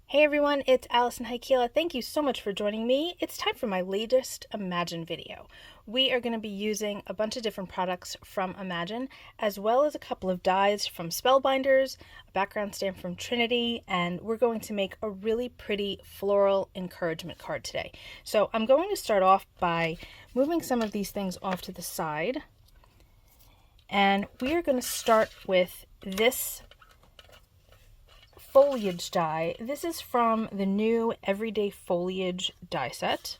Hey everyone, it's Alison Heikkila. Thank you so much for joining me. It's time for my latest Imagine video. We are going to be using a bunch of different products from Imagine, as well as a couple of dies from Spellbinders, a background stamp from Trinity, and we're going to make a really pretty floral encouragement card today. So I'm going to start off by moving some of these things off to the side, and we are going to start with this Foliage die. This is from the new Everyday Foliage die set.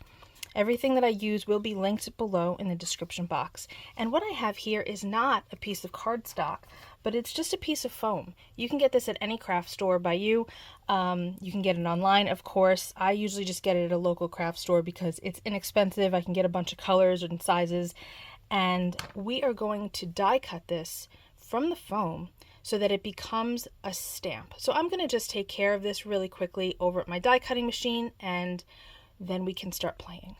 Everything that I use will be linked below in the description box. And what I have here is not a piece of cardstock, but it's just a piece of foam. You can get this at any craft store by you. You can get it online, of course. I usually just get it at a local craft store because it's inexpensive. I can get a bunch of colors and sizes. And we are going to die cut this from the foam so that it becomes a stamp. So I'm going to just take care of this really quickly over at my die cutting machine, and then we can start playing.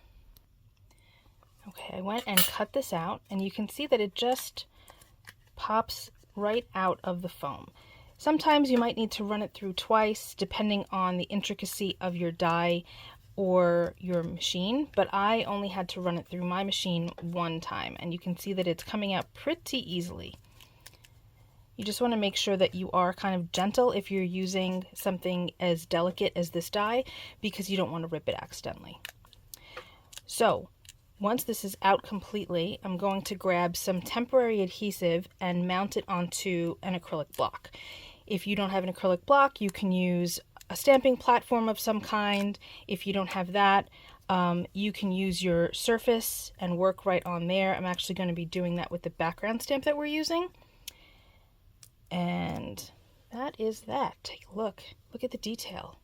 Okay, I went and cut this out, and you can see that it just pops right out of the foam. Sometimes you might need to run it through twice, depending on the intricacy of your die or your machine, but I only had to run it through my machine one time, and you can see that it's coming out pretty easily. You just want to make sure that you are kind of gentle if you're using something as delicate as this die, because you don't want to rip it accidentally. So once this is out completely, I'm going to grab some temporary adhesive and mount it onto an acrylic block. If you don't have an acrylic block, you can use a stamping platform of some kind. If you don't have that, you can use your surface and work right on there. I'm actually going to be doing that with the background stamp that we're using. And that is that. Take a look. Look at the detail.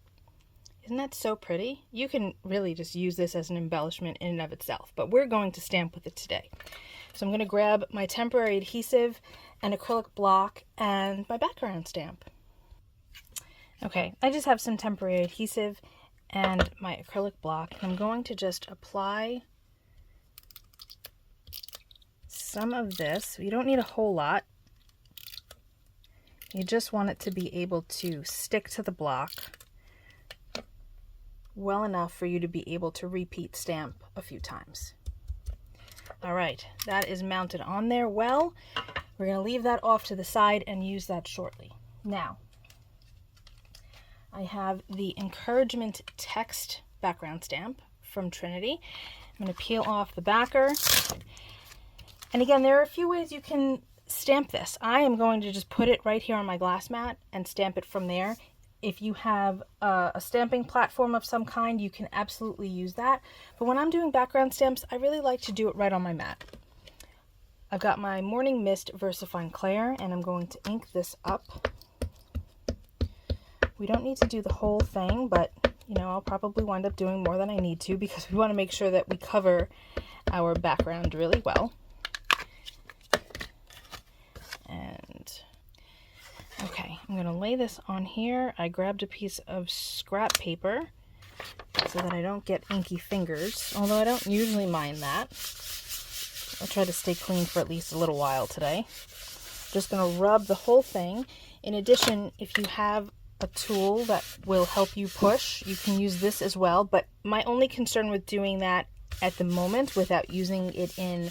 Isn't that so pretty? You can really just use this as an embellishment in and of itself, but we're going to stamp with it today. So I'm going to grab my temporary adhesive, an acrylic block, and my background stamp. Okay, I just have some temporary adhesive and my acrylic block, and I'm going to just apply some of this. You don't need a whole lot. You just want it to be able to stick to the block well enough for you to be able to repeat stamp a few times. All right, that is mounted on there well. We're going to leave that off to the side and use that shortly. Now, I have the encouragement text background stamp from Trinity. I'm going to peel off the backer. And again, there are a few ways you can stamp this. I am going to just put it right here on my glass mat and stamp it from there. If you have a stamping platform of some kind, you can absolutely use that. But when I'm doing background stamps, I really like to do it right on my mat. I've got my Morning Mist VersaFine Clair, and I'm going to ink this up. We don't need to do the whole thing, but you know, I'll probably wind up doing more than I need to because we want to make sure that we cover our background really well. And okay, I'm going to lay this on here. I grabbed a piece of scrap paper so that I don't get inky fingers, although I don't usually mind that. I'll try to stay clean for at least a little while today. Just going to rub the whole thing. In addition, if you have a tool that will help you push, you can use this as well, but my only concern with doing that at the moment without using it in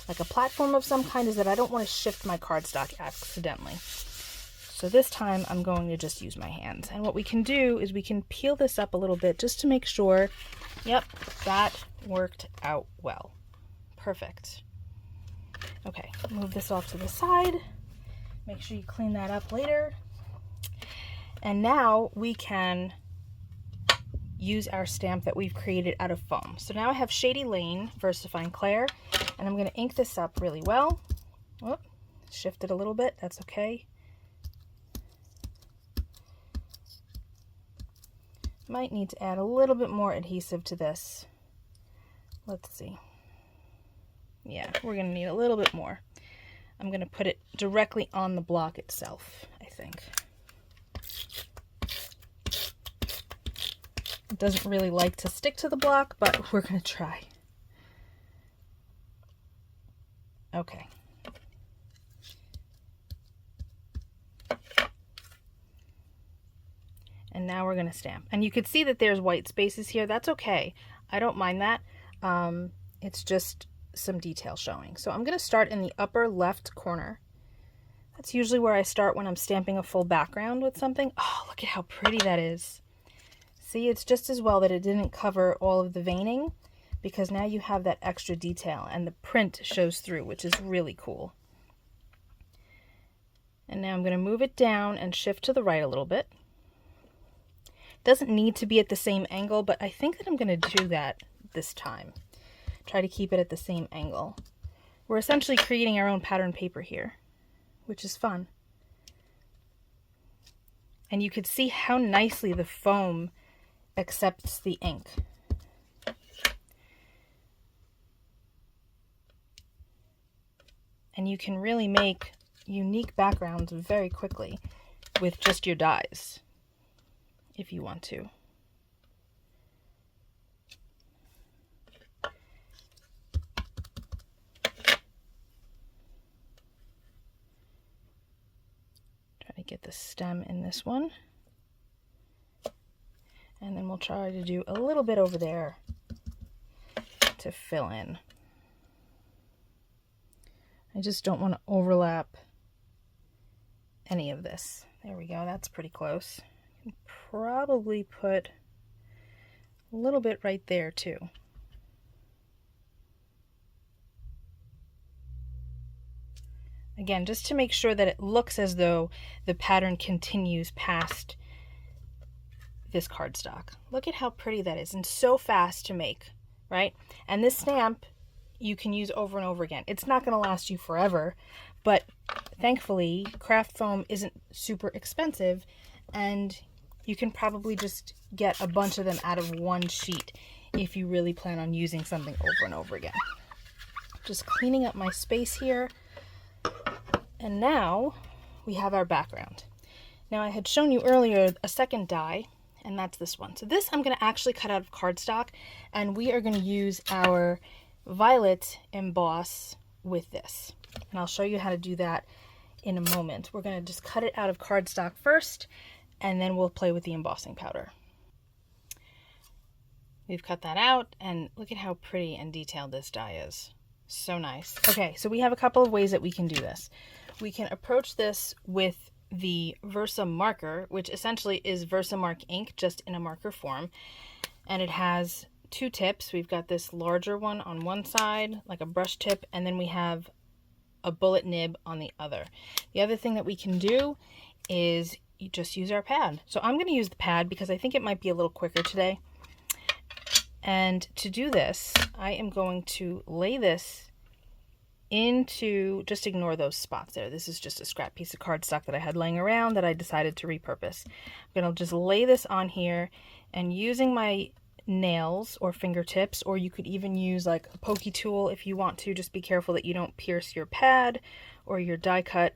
like a platform of some kind is that I don't want to shift my cardstock accidentally. So this time I'm going to just use my hands. And what we can do is we can peel this up a little bit just to make sure, yep, that worked out well. Perfect. Okay, move this off to the side. Make sure you clean that up later. And now we can use our stamp that we've created out of foam. So now I have Shady Lane VersaFine Clair, and I'm going to ink this up really well. Oh, shift it a little bit, that's okay. Might need to add a little bit more adhesive to this. Let's see. Yeah, we're going to need a little bit more. I'm going to put it directly on the block itself, I think. It doesn't really like to stick to the block, but we're going to try. Okay. And now we're going to stamp. And you could see that there's white spaces here. That's okay. I don't mind that. It's just some detail showing. So I'm going to start in the upper left corner. That's usually where I start when I'm stamping a full background with something. Oh, look at how pretty that is. See, it's just as well that it didn't cover all of the veining, because now you have that extra detail and the print shows through, which is really cool. And now I'm going to move it down and shift to the right a little bit. Doesn't need to be at the same angle, but I think that I'm going to do that this time. Try to keep it at the same angle. We're essentially creating our own pattern paper here, which is fun. And you could see how nicely the foam accepts the ink. And you can really make unique backgrounds very quickly with just your dyes, if you want to. Try to get the stem in this one. And then we'll try to do a little bit over there to fill in. I just don't want to overlap any of this. There we go, that's pretty close. I can probably put a little bit right there too. Again, just to make sure that it looks as though the pattern continues past this cardstock. Look at how pretty that is, and so fast to make, right? And this stamp you can use over and over again. It's not going to last you forever, but thankfully craft foam isn't super expensive, and you can probably just get a bunch of them out of one sheet if you really plan on using something over and over again. Just cleaning up my space here. And now we have our background. Now I had shown you earlier a second die, and that's this one. So this I'm going to actually cut out of cardstock, and we are going to use our violet emboss with this. And I'll show you how to do that in a moment. We're going to just cut it out of cardstock first, and then we'll play with the embossing powder. We've cut that out, and look at how pretty and detailed this die is. So nice. Okay, so we have a couple of ways that we can do this. We can approach this with the Versa marker, which essentially is VersaMark ink, just in a marker form. And it has two tips. We've got this larger one on one side, like a brush tip, and then we have a bullet nib on the other. The other thing that we can do is you just use our pad. So I'm going to use the pad because I think it might be a little quicker today. And to do this, I am going to lay this into, just ignore those spots there. This is just a scrap piece of cardstock that I had laying around that I decided to repurpose. I'm going to just lay this on here, and using my nails or fingertips, or you could even use like a pokey tool if you want to, just be careful that you don't pierce your pad or your die cut.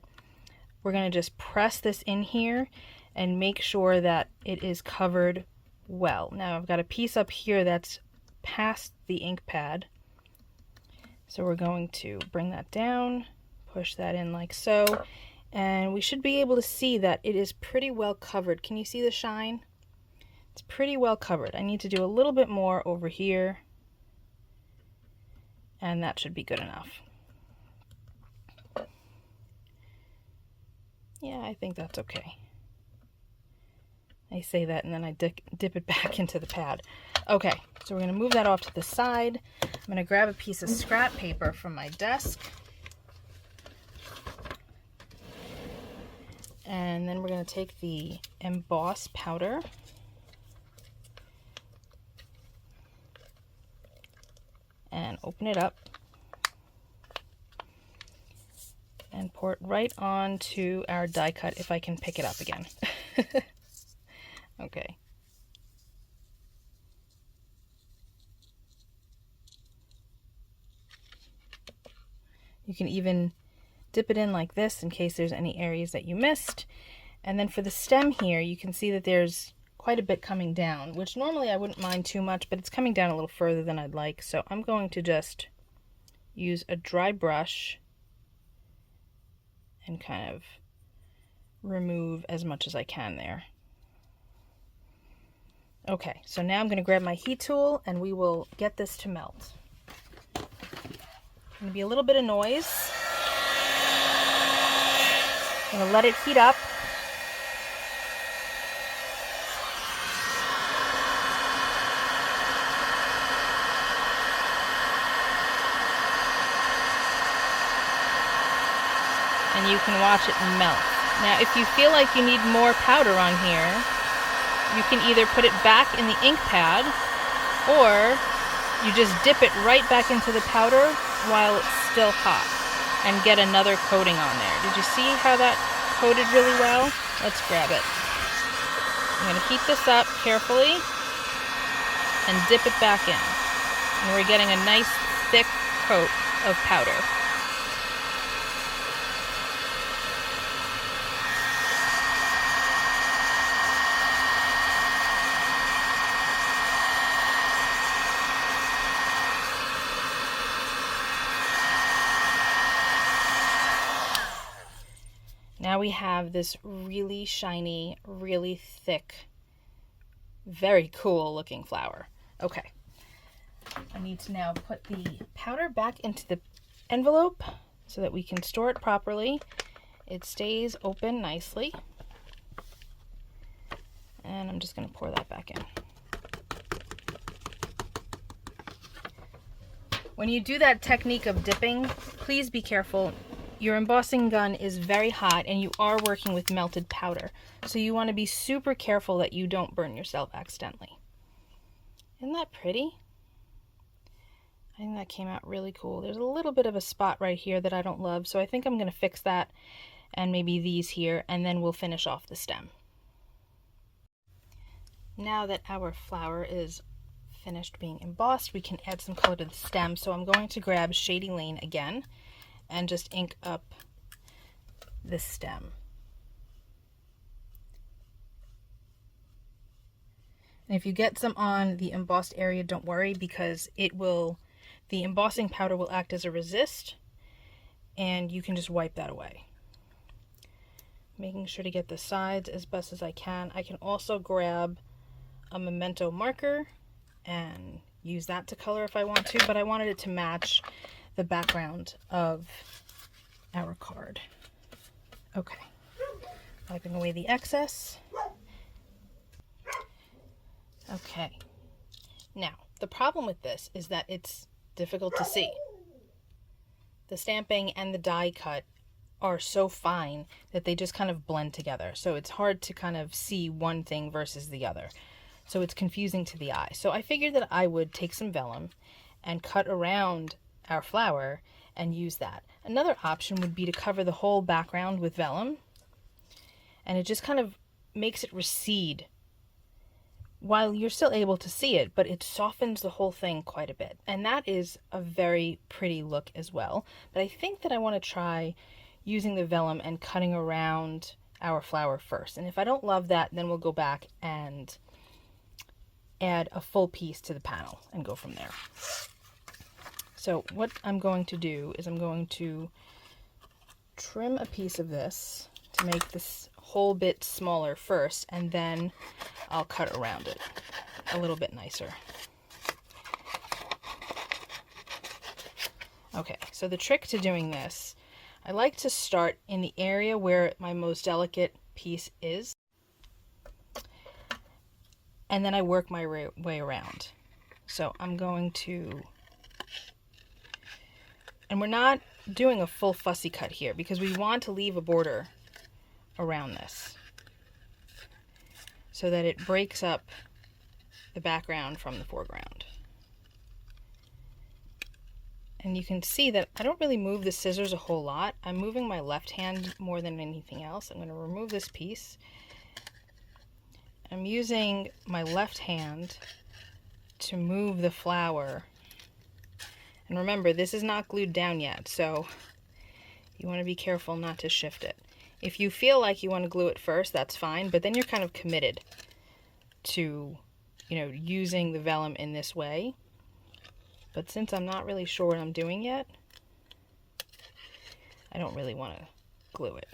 We're going to just press this in here and make sure that it is covered well. Now I've got a piece up here that's past the ink pad, so we're going to bring that down, push that in like so, and we should be able to see that it is pretty well covered. Can you see the shine? It's pretty well covered. I need to do a little bit more over here, and that should be good enough. Yeah, I think that's okay. I say that and then I dip it back into the pad. Okay, so we're going to move that off to the side. I'm going to grab a piece of scrap paper from my desk. And then we're going to take the emboss powder. And open it up. And pour it right onto our die cut if I can pick it up again. Okay. You can even dip it in like this in case there's any areas that you missed. And then for the stem here, you can see that there's quite a bit coming down, which normally I wouldn't mind too much, but it's coming down a little further than I'd like. So I'm going to just use a dry brush and kind of remove as much as I can there. Okay, so now I'm going to grab my heat tool and we will get this to melt. Going to be a little bit of noise. I'm going to let it heat up. And you can watch it melt. Now, if you feel like you need more powder on here, you can either put it back in the ink pad, or you just dip it right back into the powder while it's still hot and get another coating on there. Did you see how that coated really well? Let's grab it. I'm going to heat this up carefully and dip it back in. And we're getting a nice thick coat of powder. Now we have this really shiny, really thick, very cool looking flower. Okay, I need to now put the powder back into the envelope so that we can store it properly. It stays open nicely. And I'm just going to pour that back in. When you do that technique of dipping, please be careful. Your embossing gun is very hot and you are working with melted powder. So you want to be super careful that you don't burn yourself accidentally. Isn't that pretty? I think that came out really cool. There's a little bit of a spot right here that I don't love, so I think I'm going to fix that and maybe these here, and then we'll finish off the stem. Now that our flower is finished being embossed, we can add some color to the stem. So I'm going to grab Shady Lane again and just ink up the stem. And if you get some on the embossed area, don't worry, because the embossing powder will act as a resist and you can just wipe that away. Making sure to get the sides as best as I can. I can also grab a Memento marker and use that to color if I want to, but I wanted it to match the background of our card. Okay, wiping away the excess. Okay, now the problem with this is that it's difficult to see. The stamping and the die cut are so fine that they just kind of blend together, so it's hard to kind of see one thing versus the other, so it's confusing to the eye. So I figured that I would take some vellum and cut around our flower and use that. Another option would be to cover the whole background with vellum, and it just kind of makes it recede while you're still able to see it, but it softens the whole thing quite a bit, and that is a very pretty look as well. But I think that I want to try using the vellum and cutting around our flower first, and if I don't love that, then we'll go back and add a full piece to the panel and go from there. So what I'm going to do is I'm going to trim a piece of this to make this whole bit smaller first, and then I'll cut around it a little bit nicer. Okay, so the trick to doing this, I like to start in the area where my most delicate piece is, and then I work my way around. So I'm going to, and we're not doing a full fussy cut here because we want to leave a border around this so that it breaks up the background from the foreground. And you can see that I don't really move the scissors a whole lot. I'm moving my left hand more than anything else. I'm going to remove this piece. I'm using my left hand to move the flower. And remember, this is not glued down yet, so you want to be careful not to shift it. If you feel like you want to glue it first, that's fine, but then you're kind of committed to, using the vellum in this way. But since I'm not really sure what I'm doing yet, I don't really want to glue it.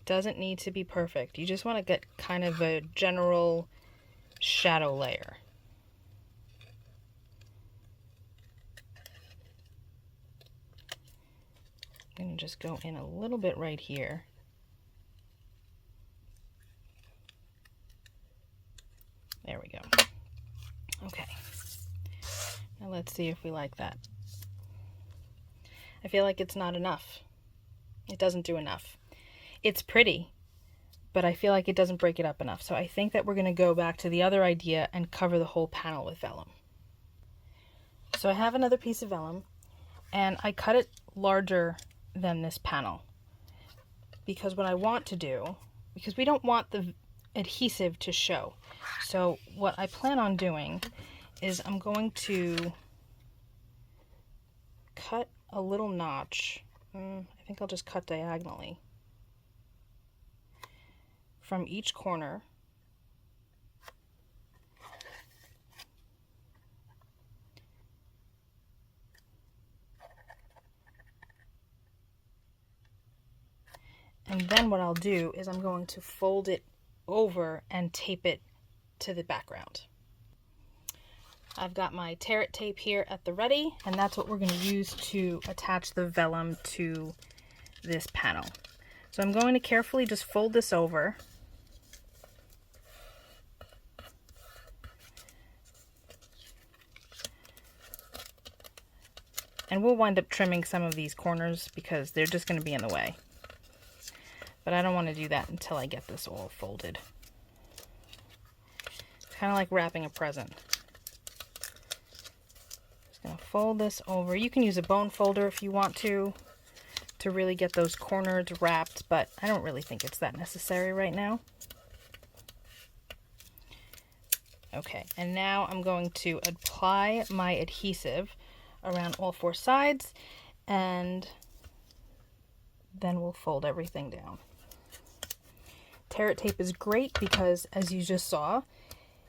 doesn't need to be perfect. You just want to get kind of a general shadow layer. I'm going to just go in a little bit right here. There we go. Okay. Now let's see if we like that. I feel like it's not enough. It doesn't do enough. It's pretty, but I feel like it doesn't break it up enough. So I think that we're going to go back to the other idea and cover the whole panel with vellum. So I have another piece of vellum, and I cut it larger than this panel because what I want to do, because we don't want the adhesive to show. So what I plan on doing is I'm going to cut a little notch. I think I'll just cut diagonally from each corner. And then what I'll do is I'm going to fold it over and tape it to the background. I've got my tear it tape here at the ready, and that's what we're going to use to attach the vellum to this panel. So I'm going to carefully just fold this over. And we'll wind up trimming some of these corners because they're just going to be in the way. But I don't want to do that until I get this all folded. It's kind of like wrapping a present. Just going to fold this over. You can use a bone folder if you want to really get those corners wrapped, but I don't really think it's that necessary right now. Okay, and now I'm going to apply my adhesive around all four sides, and then we'll fold everything down. Tear it tape is great because, as you just saw,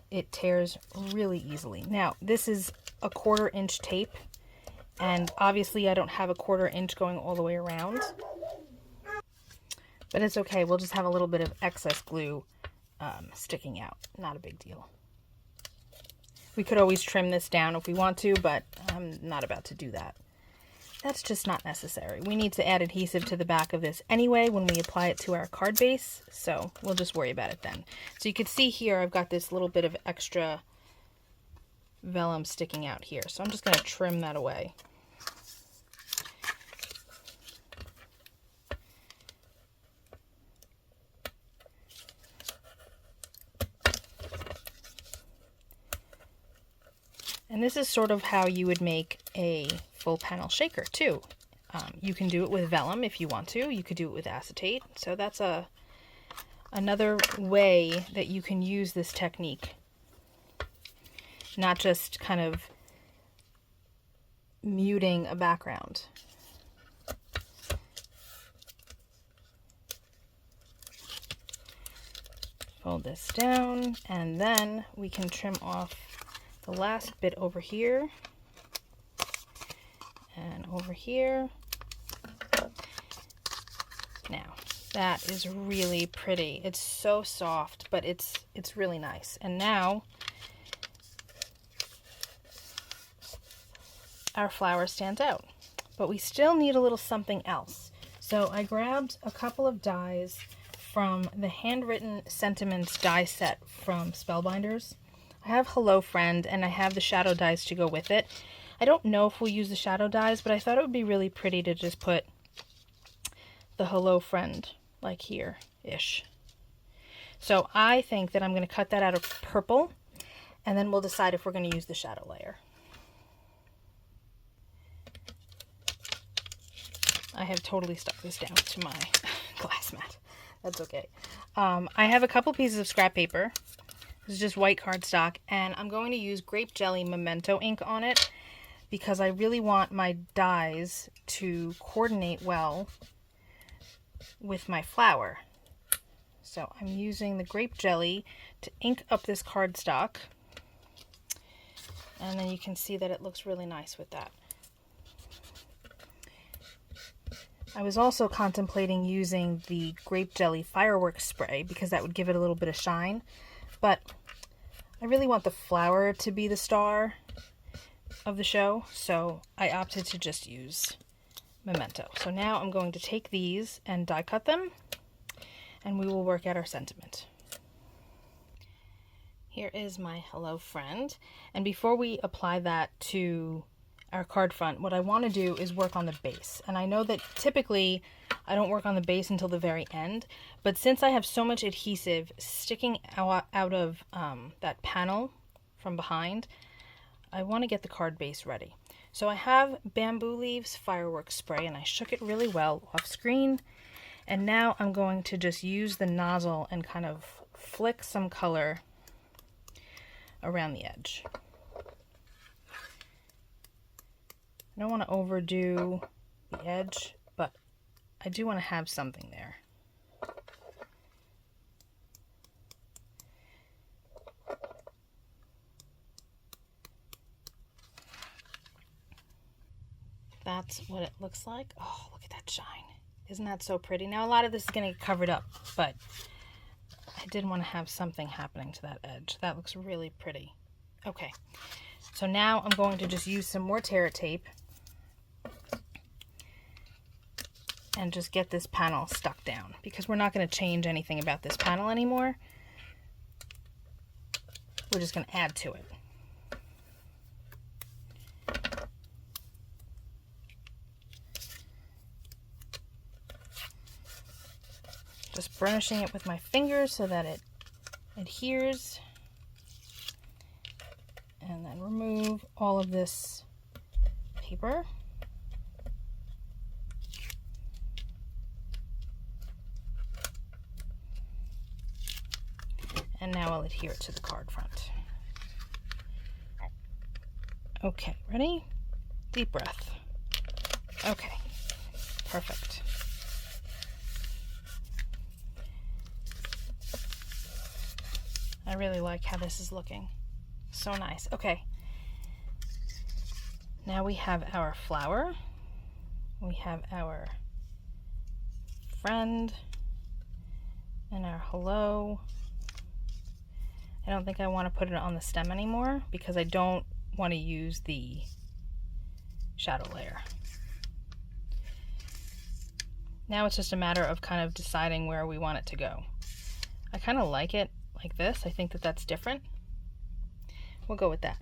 it tears really easily. Now, this is a 1/4 inch tape, and obviously I don't have a 1/4 inch going all the way around, but it's okay. We'll just have a little bit of excess glue sticking out. Not a big deal. We could always trim this down if we want to, but I'm not about to do that. That's just not necessary. We need to add adhesive to the back of this anyway when we apply it to our card base, so we'll just worry about it then. So you can see here I've got this little bit of extra vellum sticking out here, so I'm just going to trim that away. And this is sort of how you would make a full panel shaker too. You can do it with vellum if you want to. You could do it with acetate. So that's another way that you can use this technique. Not just kind of muting a background. Fold this down, and then we can trim off the last bit over here and over here. Now that is really pretty. It's so soft, but it's really nice. And now our flower stands out, but we still need a little something else. So I grabbed a couple of dies from the Handwritten Sentiments die set from Spellbinders. I have Hello Friend, and I have the shadow dies to go with it. I don't know if we'll use the shadow dies, but I thought it would be really pretty to just put the Hello Friend like here-ish. So I think that I'm going to cut that out of purple, and then we'll decide if we're going to use the shadow layer. I have totally stuck this down to my glass mat. That's okay. I have a couple pieces of scrap paper. This is just white cardstock, and I'm going to use Grape Jelly Memento ink on it because I really want my dies to coordinate well with my flower. So I'm using the grape jelly to ink up this cardstock, and then you can see that it looks really nice with that. I was also contemplating using the grape jelly fireworks spray because that would give it a little bit of shine, but I really want the flower to be the star of the show, so I opted to just use Memento. So now I'm going to take these and die cut them, and we will work out our sentiment. Here is my hello friend, and before we apply that to our card front, what I want to do is work on the base. And I know that typically I don't work on the base until the very end, but since I have so much adhesive sticking out of that panel from behind, I want to get the card base ready. So I have bamboo leaves fireworks spray, and I shook it really well off screen, and now I'm going to just use the nozzle and kind of flick some color around the edge. I don't want to overdo the edge, but I do want to have something there. That's what it looks like. Oh, look at that shine. Isn't that so pretty? Now, a lot of this is going to get covered up, but I did want to have something happening to that edge. That looks really pretty. Okay, so now I'm going to just use some more Terra tape and just get this panel stuck down, because we're not going to change anything about this panel anymore. We're just going to add to it. Just burnishing it with my fingers so that it adheres. And then remove all of this paper. And now I'll adhere it to the card front. Okay, ready? Deep breath. Okay, perfect. I really like how this is looking. So nice. Okay. Now we have our flower. We have our friend and our hello. I don't think I want to put it on the stem anymore because I don't want to use the shadow layer. Now it's just a matter of kind of deciding where we want it to go. I kind of like it like this. I think that that's different. We'll go with that.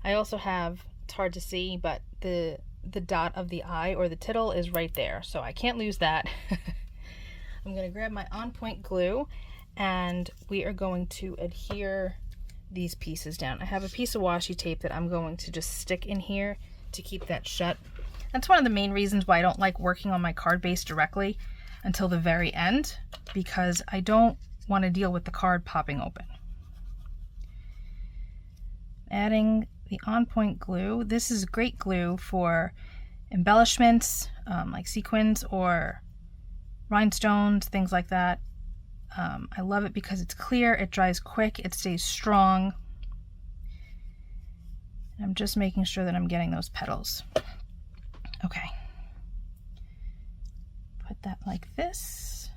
I also have, it's hard to see, but the dot of the eye or the tittle is right there, so I can't lose that. I'm going to grab my on point glue, and we are going to adhere these pieces down. I have a piece of washi tape that I'm going to just stick in here to keep that shut. That's one of the main reasons why I don't like working on my card base directly until the very end, because I don't want to deal with the card popping open. Adding the on point glue. This is great glue for embellishments, like sequins or rhinestones, things like that. I love it because it's clear, it dries quick, it stays strong. I'm just making sure that I'm getting those petals. Okay. Put that like this.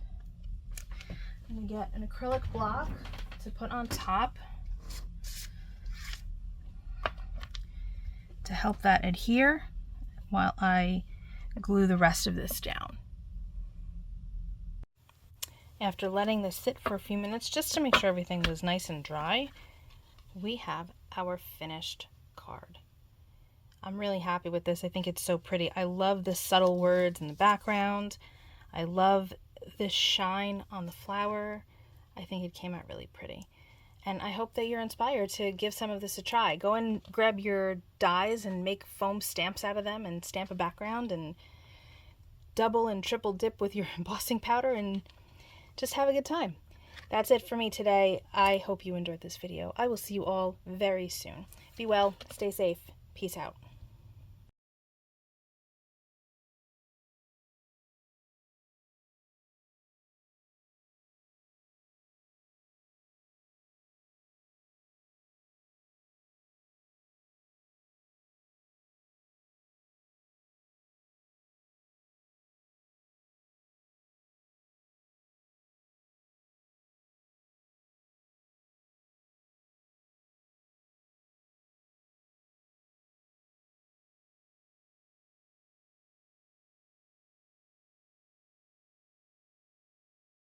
I'm going to get an acrylic block to put on top to help that adhere while I glue the rest of this down. After letting this sit for a few minutes just to make sure everything was nice and dry, we have our finished card. I'm really happy with this. I think it's so pretty. I love the subtle words in the background. I love this shine on the flower. I think it came out really pretty. And I hope that you're inspired to give some of this a try. Go and grab your dies and make foam stamps out of them and stamp a background and double and triple dip with your embossing powder and just have a good time. That's it for me today. I hope you enjoyed this video. I will see you all very soon. Be well, stay safe. Peace out.